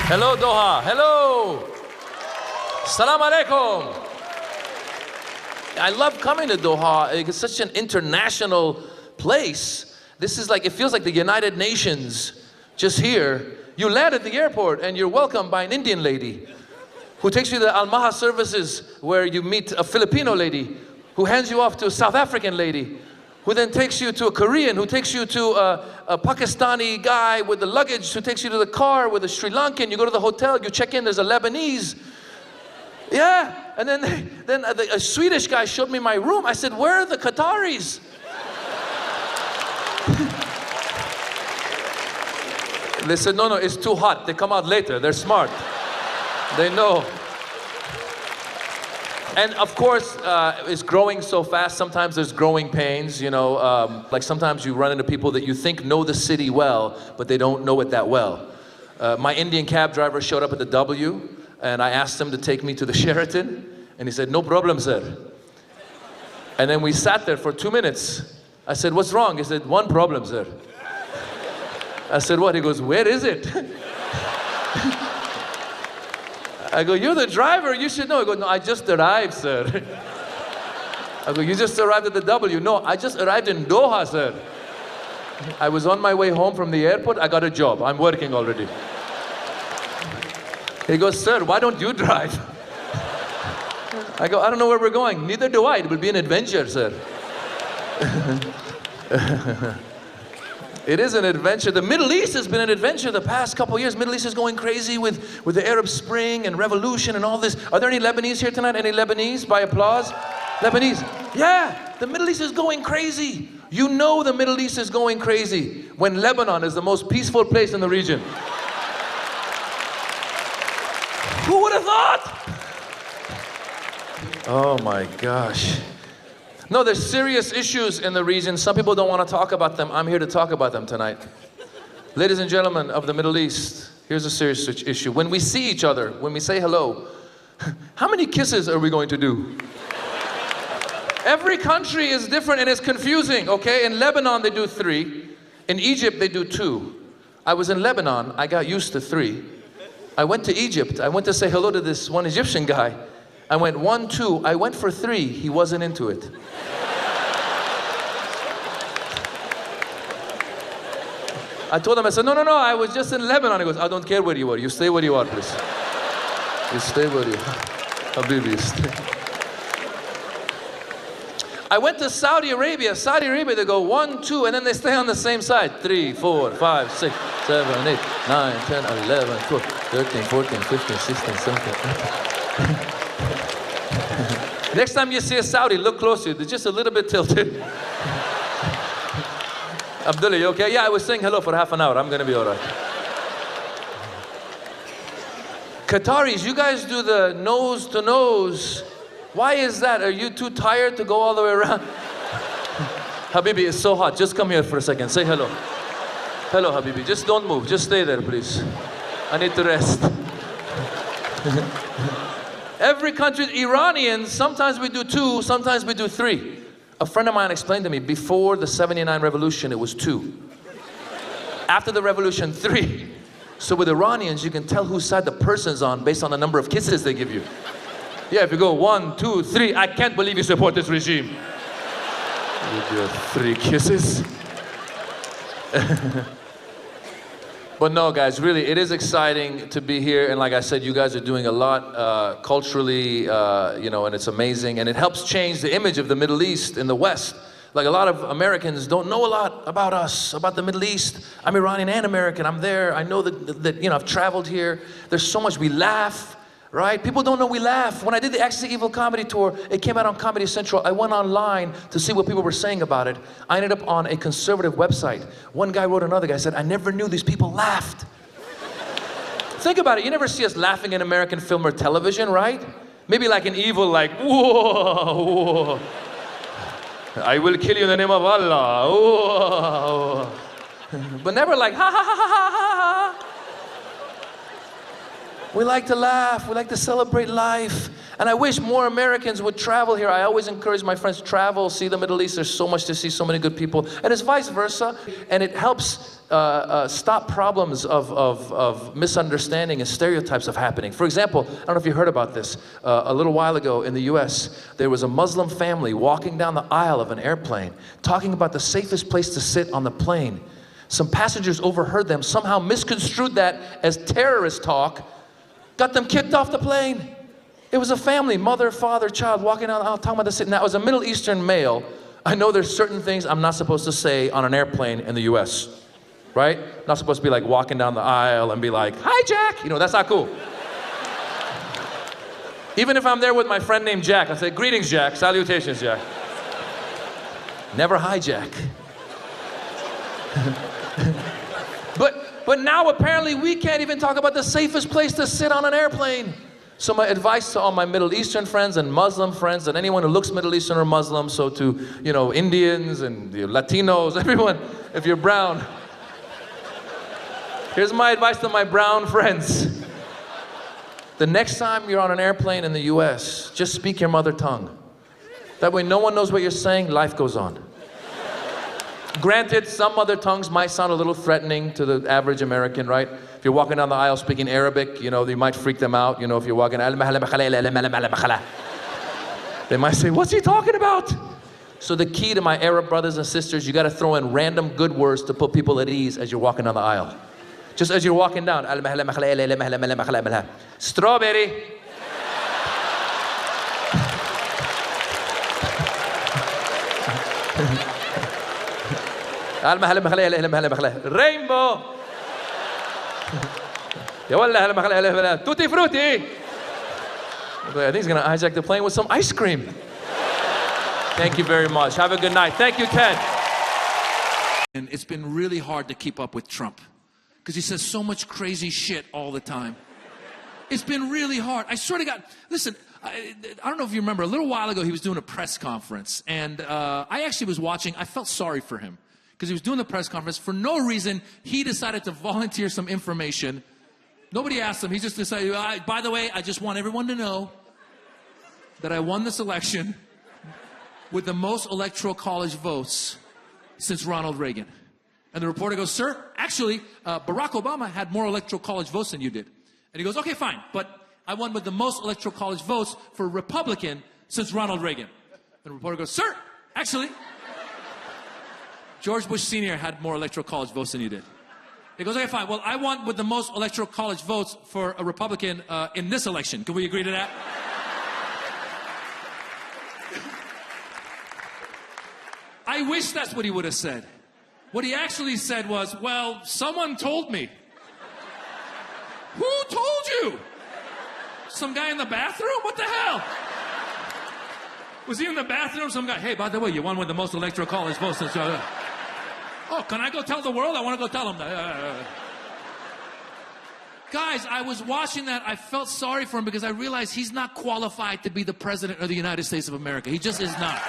Hello, Doha. Hello. Salam alaikum. I love coming to Doha. It's such an international place. This is like, it feels like the United Nations just here. You land at the airport and you're welcomed by an Indian lady who takes you to the Al-Maha services where you meet a Filipino lady who hands you off to a South African lady who then takes you to a Korean, who takes you to a Pakistani guy with the luggage, who takes you to the car with a Sri Lankan. You go to the hotel, you check in, there's a Lebanese. Yeah, and then a Swedish guy showed me my room. I said, where are the Qataris? They said, no, it's too hot. They come out later. They're smart. They know. And of course, it's growing so fast. Sometimes there's growing pains, you know. Like sometimes you run into people that you think know the city well, but they don't know it that well. My Indian cab driver showed up at the W, and I asked him to take me to the Sheraton, and he said, no problem, sir. And then we sat there for 2 minutes. I said, what's wrong? He said, one problem, sir. I said, what? He goes, where is it? I go, you're the driver, you should know. He goes, no, I just arrived, sir. I go, you just arrived at the W. No, I just arrived in Doha, sir. I was on my way home from the airport, I got a job. I'm working already. He goes, sir, why don't you drive? I go, I don't know where we're going. Neither do I. It will be an adventure, sir. It is an adventure. The Middle East has been an adventure the past couple of years. Middle East is going crazy with the Arab Spring and revolution and all this. Are there any Lebanese here tonight? Any Lebanese by applause? Lebanese? Yeah, the Middle East is going crazy. You know the Middle East is going crazy when Lebanon is the most peaceful place in the region. Who would have thought? Oh my gosh. No, there's serious issues in the region. Some people don't want to talk about them. I'm here to talk about them tonight. Ladies and gentlemen of the Middle East, here's a serious issue. When we see each other, when we say hello, how many kisses are we going to do? Every country is different and it's confusing, okay? In Lebanon, they do 3. In Egypt, they do 2. I was in Lebanon, I got used to 3. I went to Egypt, I went to say hello to this one Egyptian guy. I went 1, 2, I went for 3, he wasn't into it. I told him, I said, no, I was just in Lebanon. He goes, I don't care where you are, you stay where you are, please. You stay where you are. Habibi, you stay. I went to Saudi Arabia, they go 1, 2, and then they stay on the same side. 3, 4, 5, 6, 7, 8, 9, 10, 11, 12, 13, 14, 15, 16, 17, 18. Next time you see a Saudi, look closer. They're just a little bit tilted. Abdullah, you okay? Yeah, I was saying hello for half an hour. I'm going to be all right. Qataris, you guys do the nose to nose. Why is that? Are you too tired to go all the way around? Habibi, it's so hot. Just come here for a second. Say hello. Hello, Habibi. Just don't move. Just stay there, please. I need to rest. Every country, Iranians, sometimes we do 2, sometimes we do 3. A friend of mine explained to me, before the '79 revolution, it was 2. After the revolution, 3. So with Iranians, you can tell whose side the person's on based on the number of kisses they give you. Yeah, if you go 1, 2, 3, I can't believe you support this regime. With your 3 kisses. But no, guys, really, it is exciting to be here. And like I said, you guys are doing a lot culturally, you know, and it's amazing. And it helps change the image of the Middle East in the West. Like a lot of Americans don't know a lot about us, about the Middle East. I'm Iranian and American. I'm there. I know that you know, I've traveled here. There's so much. We laugh, right? People don't know we laugh. When I did the Axis Evil comedy tour, it came out on Comedy Central. I went online to see what people were saying about it. I ended up on a conservative website. One guy wrote another guy, said, I never knew these people laughed. Think about it. You never see us laughing in American film or television, right? Maybe like an evil, like, whoa, whoa. I will kill you in the name of Allah. Whoa. But never like, ha, ha, ha, ha, ha, ha. We like to laugh, we like to celebrate life. And I wish more Americans would travel here. I always encourage my friends to travel, see the Middle East. There's so much to see, so many good people. And it's vice versa. And it helps stop problems of misunderstanding and stereotypes of happening. For example, I don't know if you heard about this. A little while ago in the US, there was a Muslim family walking down the aisle of an airplane, talking about the safest place to sit on the plane. Some passengers overheard them, somehow misconstrued that as terrorist talk, got them kicked off the plane. It was a family, mother, father, child, walking down the aisle, talking about the sit. Now, as a Middle Eastern male, I know there's certain things I'm not supposed to say on an airplane in the US, right? Not supposed to be like walking down the aisle and be like, "Hi, Jack." You know, that's not cool. Even if I'm there with my friend named Jack, I say, "Greetings, Jack. Salutations, Jack." Never "Hi, Jack." But now apparently we can't even talk about the safest place to sit on an airplane. So my advice to all my Middle Eastern friends and Muslim friends and anyone who looks Middle Eastern or Muslim, so to, you know, Indians and Latinos, everyone, if you're brown, here's my advice to my brown friends. The next time you're on an airplane in the US, just speak your mother tongue. That way no one knows what you're saying, life goes on. Granted, some mother tongues might sound a little threatening to the average American, right? If you're walking down the aisle speaking Arabic, you know, you might freak them out. You know, if you're walking, they might say, "What's he talking about?" So the key to my Arab brothers and sisters, you gotta throw in random good words to put people at ease as you're walking down the aisle. Just as you're walking down, strawberry. Rainbow. Tutti frutti. I think he's gonna hijack the plane with some ice cream. Thank you very much. Have a good night. Thank you, Ted. And it's been really hard to keep up with Trump because he says so much crazy shit all the time. It's been really hard. I swear to God, listen, I don't know if you remember, a little while ago he was doing a press conference, and I actually was watching. I felt sorry for him because he was doing the press conference. For no reason, he decided to volunteer some information. Nobody asked him. He just decided, by the way, I just want everyone to know that I won this election with the most electoral college votes since Ronald Reagan. And the reporter goes, "Sir, actually, Barack Obama had more electoral college votes than you did." And he goes, "Okay, fine, but I won with the most electoral college votes for a Republican since Ronald Reagan." And the reporter goes, "Sir, actually, George Bush Sr. had more electoral college votes than you did." He goes, "Okay, fine, well, I won with the most electoral college votes for a Republican in this election. Can we agree to that?" I wish that's what he would have said. What he actually said was, "Well, someone told me." Who told you? Some guy in the bathroom? What the hell? Was he in the bathroom? Some guy, "Hey, by the way, you won with the most electoral college votes since..." Oh, can I go tell the world? I want to go tell them that. Guys, I was watching that. I felt sorry for him because I realized he's not qualified to be the president of the United States of America. He just is not.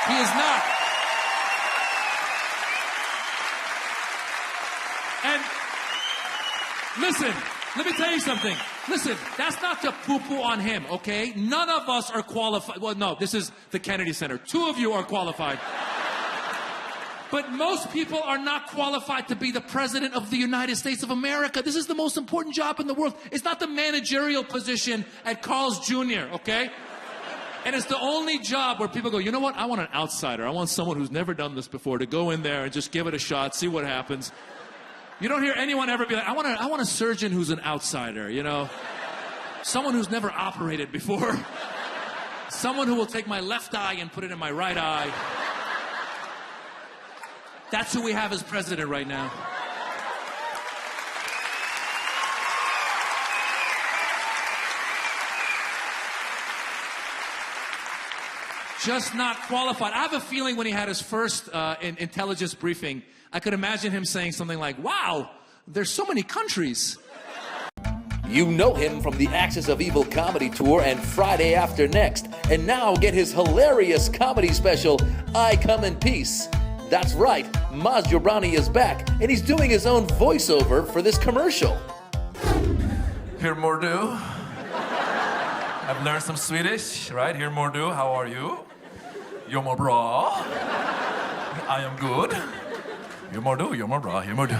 He is not. And listen, let me tell you something. Listen, that's not to poo-poo on him, okay? None of us are qualified. Well, no, this is the Kennedy Center. 2 of you are qualified. But most people are not qualified to be the president of the United States of America. This is the most important job in the world. It's not the managerial position at Carl's Jr., okay? And it's the only job where people go, "You know what? I want an outsider. I want someone who's never done this before to go in there and just give it a shot, see what happens." You don't hear anyone ever be like, I want a surgeon who's an outsider, you know? Someone who's never operated before. Someone who will take my left eye and put it in my right eye. That's who we have as president right now. Just not qualified. I have a feeling when he had his first intelligence briefing, I could imagine him saying something like, "Wow, there's so many countries." You know him from the Axis of Evil comedy tour and Friday After Next. And now get his hilarious comedy special, I Come in Peace. That's right, Jobrani is back, and he's doing his own voiceover for this commercial. Here, Mordu. I've learned some Swedish, right? Here more do. How are you? You're more bra. I am good. You're more do. You're more bra. You're more do.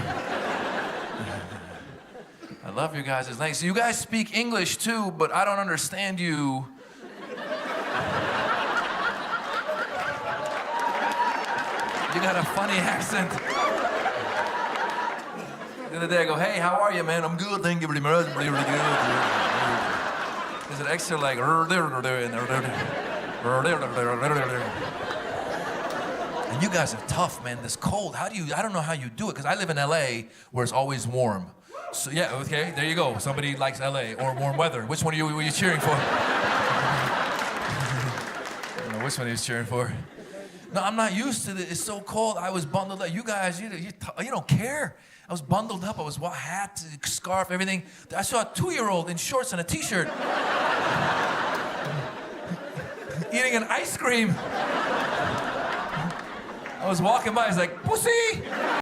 I love you guys. It's nice. You guys speak English too, but I don't understand you. You got a funny accent. The other day I go, hey, how are you, man? I'm good, thank you very much. Really, really good. There's an extra like, and you guys are tough, man. This cold, I don't know how you do it, because I live in LA where it's always warm. So yeah, okay, there you go. Somebody likes LA or warm weather. Which one were you cheering for? I don't know which one he was cheering for. No, I'm not used to this. It's so cold. I was bundled up. You guys, you don't care. I was bundled up. I was hat, scarf, everything. I saw a 2-year-old in shorts and a t-shirt eating an ice cream. I was walking by. I was like, pussy.